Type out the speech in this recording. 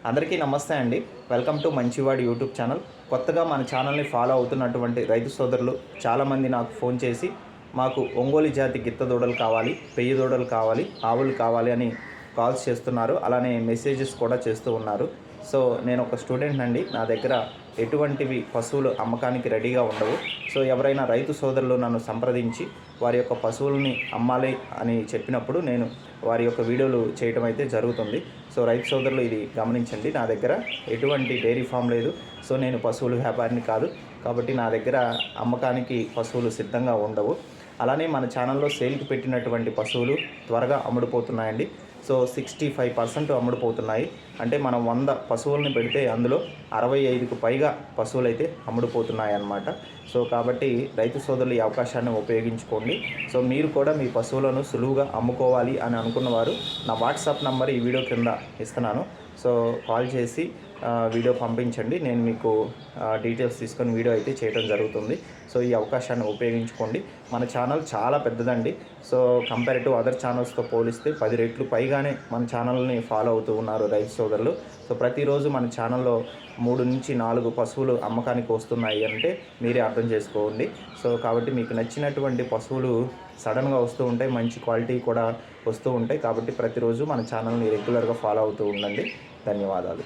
అందరికీ నమస్తే అండి. వెల్కమ్ టు మంచివాడి యూట్యూబ్ ఛానల్. కొత్తగా మన ఛానల్ని ఫాలో అవుతున్నటువంటి రైతు సోదరులు చాలామంది నాకు ఫోన్ చేసి మాకు ఒంగోలు జాతి గిత్త దూడలు కావాలి, పెయ్యి దూడలు కావాలి, ఆవులు కావాలి అని కాల్స్ చేస్తున్నారు. అలానే మెసేజెస్ కూడా చేస్తూ ఉన్నారు. సో నేను ఒక స్టూడెంట్ అండి. నా దగ్గర ఎటువంటివి పశువులు అమ్మకానికి రెడీగా ఉండవు. సో ఎవరైనా రైతు సోదరులు నన్ను సంప్రదించి వారి యొక్క పశువుల్ని అమ్మాలి అని చెప్పినప్పుడు నేను వారి యొక్క వీడియోలు చేయటం అయితే జరుగుతుంది. సో రైతు సోదరులు ఇది గమనించండి. నా దగ్గర ఎటువంటి డైరీ ఫామ్ లేదు. సో నేను పశువుల వ్యాపారిని కాదు. కాబట్టి నా దగ్గర అమ్మకానికి పశువులు సిద్ధంగా ఉండవు. అలానే మన ఛానల్లో సేల్కి పెట్టినటువంటి పశువులు త్వరగా అమ్ముడుపోతున్నాయండి. సో 65% అమ్ముడుపోతున్నాయి. అంటే మనం 100 పశువులను పెడితే అందులో 65కు పైగా పశువులు అయితే అమ్ముడుపోతున్నాయి అన్నమాట. సో కాబట్టి రైతు సోదరులు ఈ అవకాశాన్ని ఉపయోగించుకోండి. సో మీరు కూడా మీ పశువులను సులువుగా అమ్ముకోవాలి అని అనుకున్న వారు నా వాట్సాప్ నంబర్ ఈ వీడియో కింద ఇస్తున్నాను. సో కాల్ చేసి వీడియో పంపించండి. నేను మీకు డీటెయిల్స్ తీసుకొని వీడియో అయితే చేయడం జరుగుతుంది. సో ఈ అవకాశాన్ని ఉపయోగించుకోండి. మన ఛానల్ చాలా పెద్దదండి. సో కంపేర్ టు అదర్ ఛానల్స్తో పోలిస్తే 10 రెట్లు పైగానే మన ఛానల్ని ఫాలో అవుతూ ఉన్నారు రైతు సోదరులు. సో ప్రతిరోజు మన ఛానల్లో 3 నుంచి 4 పశువులు అమ్మకానికి వస్తున్నాయి అంటే మీరే అర్థం చేసుకోండి. సో కాబట్టి మీకు నచ్చినటువంటి పశువులు సడన్గా వస్తూ ఉంటాయి, మంచి క్వాలిటీ కూడా వస్తూ ఉంటాయి. కాబట్టి ప్రతిరోజు మన ఛానల్ని రెగ్యులర్గా ఫాలో అవుతూ ఉండండి. ధన్యవాదాలు.